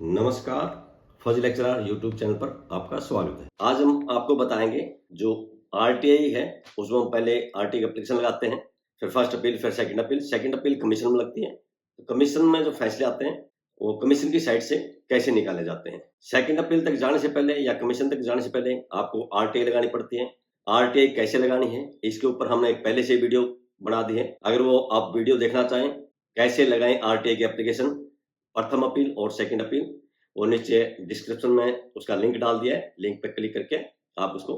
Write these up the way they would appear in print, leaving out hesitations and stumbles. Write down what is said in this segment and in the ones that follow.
नमस्कार, फर्जी lecturer YouTube channel पर आपका स्वागत है। आज हम आपको बताएंगे जो आरटीआई है उसमें हम पहले आरटीआई का एप्लीकेशन लगाते हैं, फिर फर्स्ट अपील, फिर second appeal. Second appeal commission में लगती है। तो कमीशन में जो फैसले आते हैं वो कमीशन की साइड से कैसे निकाले जाते हैं। सेकंड अपील तक जाने से पहले या कमीशन तक जाने से पहले आपको आरटीआई लगानी पड़ती है। आरटीआई कैसे लगानी है इसके ऊपर हमने एक पहले से वीडियो बना दी है। अगर वो आप वीडियो देखना चाहें कैसे लगाएं आरटीआई की एप्लीकेशन, प्रथम अपील और सेकंड अपील, वो नीचे डिस्क्रिप्शन में उसका लिंक डाल दिया है। लिंक पर क्लिक करके आप उसको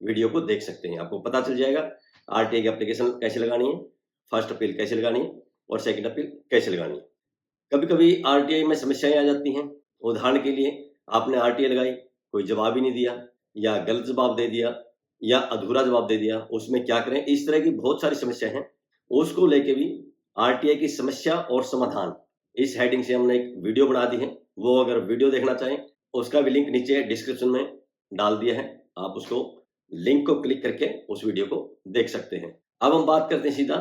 वीडियो को देख सकते हैं। आपको पता चल जाएगा आरटीआई की एप्लीकेशन कैसे लगानी है, फर्स्ट अपील कैसे लगानी है और सेकंड अपील कैसे लगानी है। कभी कभी आरटीआई में समस्याएं आ जाती हैं। उदाहरण के लिए आपने आरटीआई लगाई, कोई जवाब ही नहीं दिया या गलत जवाब दे दिया या अधूरा जवाब दे दिया, उसमें क्या करें। इस तरह की बहुत सारी समस्या हैं। उसको लेके भी आरटीआई की समस्या और समाधान इस हेडिंग से हमने एक वीडियो बना दी है। वो अगर वीडियो देखना चाहें उसका भी लिंक नीचे डिस्क्रिप्शन में डाल दिया है। आप उसको लिंक को क्लिक करके उस वीडियो को देख सकते हैं। अब हम बात करते हैं सीधा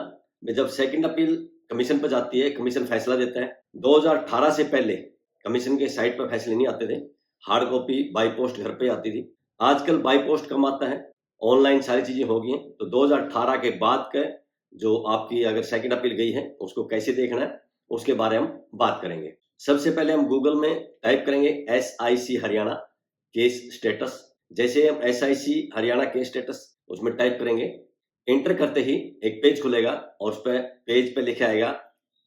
जब सेकंड अपील कमीशन पर जाती है, कमीशन फैसला देता है। 2018 से पहले कमीशन के साइट पर फैसले नहीं आते थे, हार्ड कॉपी बाई पोस्ट घर पे आती थी। आजकल बाई पोस्ट कम आता है, ऑनलाइन सारी चीजें हो गई हैं। तो 2018 के बाद का जो आपकी अगर सेकंड अपील गई है उसको कैसे देखना है उसके बारे में हम बात करेंगे। सबसे पहले हम गूगल में टाइप करेंगे SIC हरियाणा केस स्टेटस। जैसे हम SIC हरियाणा केस स्टेटस उसमें टाइप करेंगे, एंटर करते ही एक पेज खुलेगा और उस पर पेज पे लिखा आएगा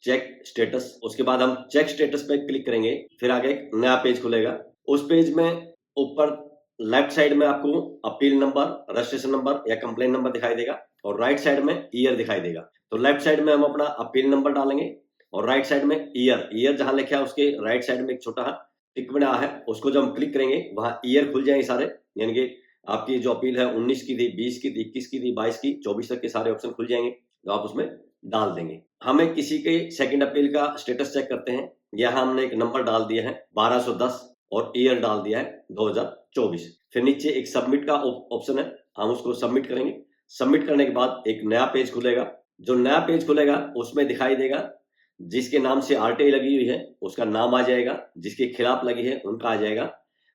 चेक स्टेटस। उसके बाद हम चेक स्टेटस पे क्लिक करेंगे, फिर आगे एक नया पेज खुलेगा। उस पेज में ऊपर लेफ्ट साइड में आपको अपील नंबर, रजिस्ट्रेशन नंबर या कंप्लेन नंबर दिखाई देगा और राइट साइड में ईयर दिखाई देगा। तो लेफ्ट साइड में हम अपना अपील नंबर डालेंगे और राइट साइड में ईयर जहां लिखा है उसके राइट साइड में एक छोटा टिक बना है, उसको जब हम क्लिक करेंगे वहां ईयर खुल जाएंगे सारे। यानी कि आपकी जो अपील है 19 की थी, 20 की थी, 21 की थी, 22 की, 24 तक के सारे ऑप्शन खुल जाएंगे तो आप उसमें डाल देंगे। हमें किसी के सेकंड अपील का स्टेटस चेक करते हैं। यहाँ हमने एक नंबर डाल दिया है 1210 और ईयर डाल दिया है 2024। फिर नीचे एक सबमिट का ऑप्शन है, हम उसको सबमिट करेंगे। सबमिट करने के बाद एक नया पेज खुलेगा। जो नया पेज खुलेगा उसमें दिखाई देगा जिसके नाम से आरटीआई लगी हुई है उसका नाम आ जाएगा, जिसके खिलाफ लगी है उनका आ जाएगा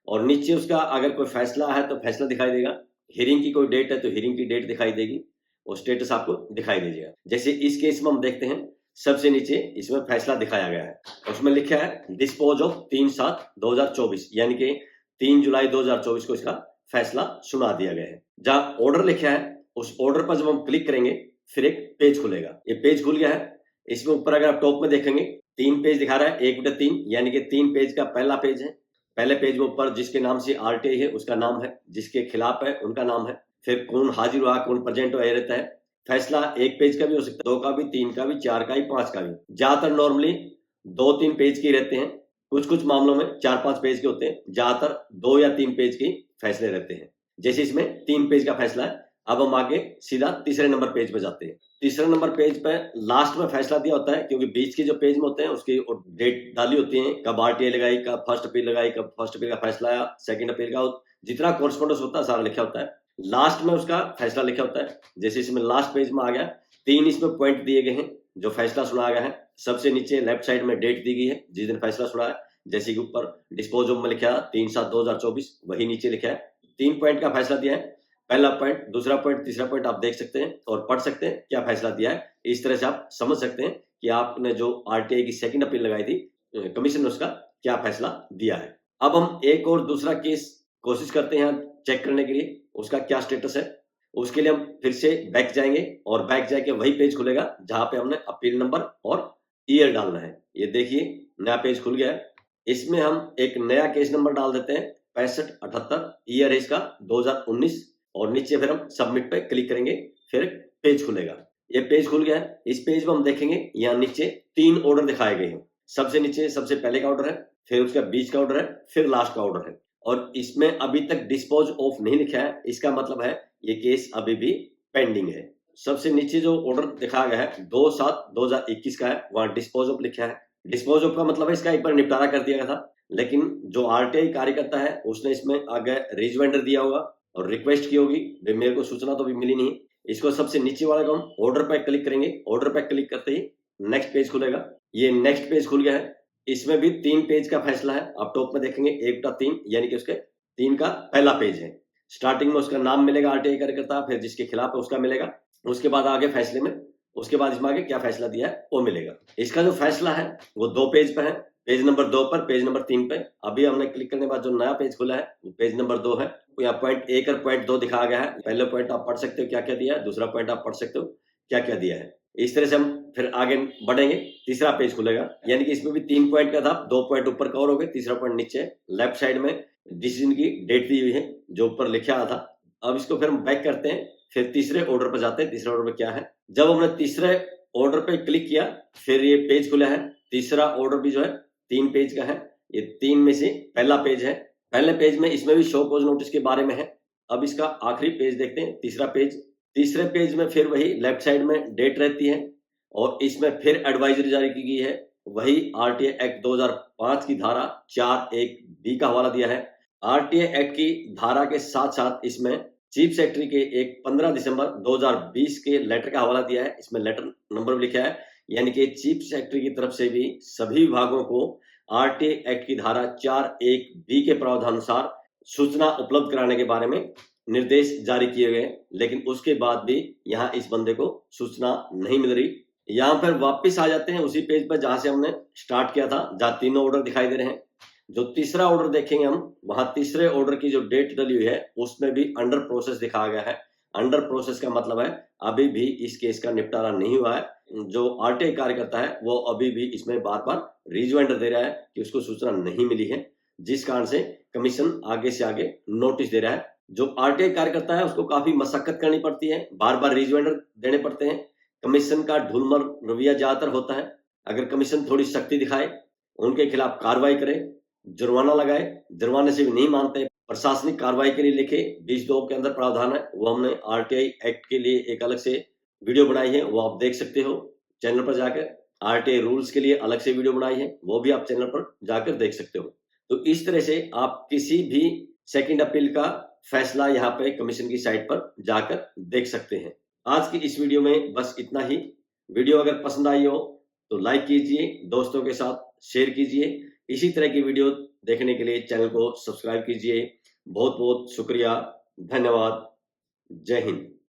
और नीचे उसका अगर कोई फैसला है तो फैसला दिखाई देगा। हियरिंग की कोई डेट है तो हियरिंग की डेट दिखाई देगी और स्टेटस आपको दिखाई देगा। जैसे इस केस में हम देखते हैं, सबसे नीचे इसमें फैसला दिखाया गया है, उसमें लिखा है डिस्पोज ऑफ 3/7/2024, यानी कि 3 जुलाई 2024 को इसका फैसला सुना दिया गया है। जहां ऑर्डर लिखा है उस ऑर्डर पर जब हम क्लिक करेंगे फिर एक पेज खुलेगा। ये पेज खुल गया है। इसमें ऊपर अगर आप टॉप में देखेंगे 3 पेज दिखा रहा है, 1/3, यानी कि 3 पेज का पहला पेज है। पहले पेज में ऊपर जिसके नाम से आरटीआई है उसका नाम है, जिसके खिलाफ है उनका नाम है, फिर कौन हाजिर हुआ, कौन प्रेजेंट हुआ रहता है। फैसला 1 पेज का भी हो सकता है, 2 का भी, 3 का भी, 4 का भी, 5 का भी। ज्यादातर नॉर्मली 2-3 पेज के रहते हैं, कुछ मामलों में 4-5 पेज के होते हैं। ज्यादातर 2 या 3 पेज के फैसले रहते हैं। जैसे इसमें 3 पेज का फैसला है। अब हम आगे सीधा तीसरे नंबर पेज पे जाते हैं। तीसरे नंबर पेज पे लास्ट में फैसला दिया होता है, क्योंकि बीच के जो पेज में होते हैं उसकी डेट डाली होती है, कब आरटीआई लगाई, कब फर्स्ट अपील लगाई, कब फर्स्ट अपील का फैसला आया, सेकंड अपील का जितना कोरस्पोंडेंस होता है सारा लिखा होता है। लास्ट में उसका फैसला लिखा होता है। जैसे इसमें लास्ट पेज में आ गया, 3 इसमें पॉइंट दिए गए हैं जो फैसला सुनाया गया है। सबसे नीचे लेफ्ट साइड में डेट दी गई है जिस दिन फैसला सुना है। जैसे कि ऊपर डिस्पोज ऑफ में लिखा है 3/7/2024, वही नीचे लिखा है। 3 पॉइंट का फैसला दिया है। पहला पॉइंट, दूसरा पॉइंट, तीसरा पॉइंट आप देख सकते हैं और पढ़ सकते हैं क्या फैसला दिया है। इस तरह से आप समझ सकते हैं कि आपने जो आरटीआई की सेकंड अपील लगाई थी कमीशन ने उसका क्या फैसला दिया है। अब हम एक और दूसरा केस कोशिश करते हैं चेक करने के लिए उसका क्या स्टेटस है। उसके लिए हम फिर से बैक जाएंगे और बैक जाके वही पेज खुलेगा जहां पे हमने अपील नंबर और ईयर डालना है। ये देखिए नया पेज खुल गया है। इसमें हम एक नया केस नंबर डाल देते हैं 6578, ईयर है इसका 2019 और नीचे फिर हम सबमिट पे क्लिक करेंगे, फिर पेज खुलेगा। ये पेज खुल गया है। इस पेज में हम देखेंगे यहाँ नीचे 3 ऑर्डर दिखाए गए हैं। सबसे नीचे सबसे पहले का ऑर्डर है, फिर उसका बीच का ऑर्डर है, फिर लास्ट का ऑर्डर है और इसमें अभी तक डिस्पोज ऑफ नहीं लिखा है। इसका मतलब है ये केस अभी भी पेंडिंग है। सबसे नीचे जो ऑर्डर दिखाया गया है 2/7/2021 का है, वहां डिस्पोज ऑफ लिखा है। डिस्पोज ऑफ का मतलब है इसका एक बार निपटारा कर दिया गया था, लेकिन जो आरटीआई कार्यकर्ता है उसने इसमें आगे रिजवेंडर दिया होगा और रिक्वेस्ट की होगी, मेरे को सूचना तो अभी मिली नहीं। इसको सबसे नीचे वाले को हम ऑर्डर पे क्लिक करेंगे। ऑर्डर पे क्लिक करते ही नेक्स्ट पेज खुलेगा। ये नेक्स्ट पेज खुल गया है। इसमें भी 3 पेज का फैसला है। आप टॉप में देखेंगे 1/3 यानी कि उसके 3 का पहला पेज है। स्टार्टिंग में उसका नाम मिलेगा आरटीआई कार्यकर्ता, फिर जिसके खिलाफ है उसका मिलेगा, उसके बाद आगे फैसले में, उसके बाद इसमें आगे क्या फैसला दिया है वो मिलेगा। इसका जो फैसला है वो 2 पेज पे है, पेज नंबर 2 पर, पेज नंबर 3 पे। अभी हमने क्लिक करने के बाद जो नया पेज खुला है वो पेज नंबर 2 है। यहाँ पॉइंट 1 और पॉइंट 2 दिखाया गया है। पहले पॉइंट आप पढ़ सकते हो क्या क्या दिया है, दूसरा पॉइंट आप पढ़ सकते हो क्या क्या दिया है। इस तरह से हम फिर आगे बढ़ेंगे, तीसरा पेज खुलेगा, यानी कि इसमें भी 3 पॉइंट का था, 2 पॉइंट ऊपर कवर हो गए, तीसरा पॉइंट नीचे लेफ्ट साइड में डिसीजन की डेट दी हुई है जो ऊपर लिखा था। अब इसको फिर हम बैक करते हैं, फिर तीसरे ऑर्डर पर जाते हैं। तीसरे ऑर्डर पर क्या है, जब हमने तीसरे ऑर्डर पे क्लिक किया फिर ये पेज खुला है। तीसरा ऑर्डर भी जो है 3 पेज का है, ये 3 में से पहला पेज है। पहले पेज में इसमें भी शो कॉज नोटिस के बारे में है। अब इसका आखिरी पेज देखते हैं, तीसरा पेज। तीसरे पेज में फिर वही लेफ्ट साइड में डेट रहती है और इसमें फिर एडवाइजरी जारी की गई है। वही आरटीआई एक्ट 2005 की धारा 4(1)(b) का हवाला दिया है। आरटीआई एक्ट की धारा के साथ साथ इसमें चीफ सेक्रेटरी के एक 15 दिसंबर 2020 के लेटर का हवाला दिया है। इसमें लेटर नंबर भी लिखा है, यानी कि चीफ सेक्रेटरी की तरफ से भी सभी विभागों को आरटीआई एक्ट की धारा 4(1)(b) के प्रावधानुसार सूचना उपलब्ध कराने के बारे में निर्देश जारी किए गए, लेकिन उसके बाद भी यहाँ इस बंदे को सूचना नहीं मिल रही। यहाँ पर वापस आ जाते हैं उसी पेज पर जहां से हमने स्टार्ट किया था, जहां तीनों ऑर्डर दिखाई दे रहे हैं। जो तीसरा ऑर्डर देखेंगे हम, वहां तीसरे ऑर्डर की जो डेट डली हुई है उसमें भी अंडर प्रोसेस दिखाया गया है। अंडर प्रोसेस का मतलब है अभी भी इस केस का निपटारा नहीं हुआ है। जो आरटीआई कार्यकर्ता है वो अभी भी इसमें बार बार रिज्वाइंडर दे रहा है कि उसको सूचना नहीं मिली है, जिस कारण से कमीशन आगे से आगे नोटिस दे रहा है। जो आरटीआई कार्यकर्ता है उसको काफी मशक्कत करनी पड़ती है, बार बार रिज्वाइंडर देने पड़ते हैं। कमीशन का ढुलमर रवैया ज्यादातर होता है। अगर कमीशन थोड़ी सख्ती दिखाए, उनके खिलाफ कार्रवाई करे, जुर्माना लगाए, जुर्माने से भी नहीं मानते, प्रशासनिक कार्रवाई के लिए लिखे 20(2) के अंदर प्रावधान है। वो हमने आरटीआई एक्ट के लिए एक अलग से वीडियो बनाई है, वो आप देख सकते हो चैनल पर जाकर। आरटीआई रूल्स के लिए अलग से वीडियो बनाई है, वो भी आप चैनल पर जाकर देख सकते हो। तो इस तरह से आप किसी भी सेकंड अपील का फैसला यहाँ पे कमीशन की साइट पर जाकर देख सकते हैं। आज की इस वीडियो में बस इतना ही। वीडियो अगर पसंद आई हो तो लाइक कीजिए, दोस्तों के साथ शेयर कीजिए। इसी तरह की वीडियो देखने के लिए चैनल को सब्सक्राइब कीजिए। बहुत बहुत शुक्रिया, धन्यवाद, जय हिंद।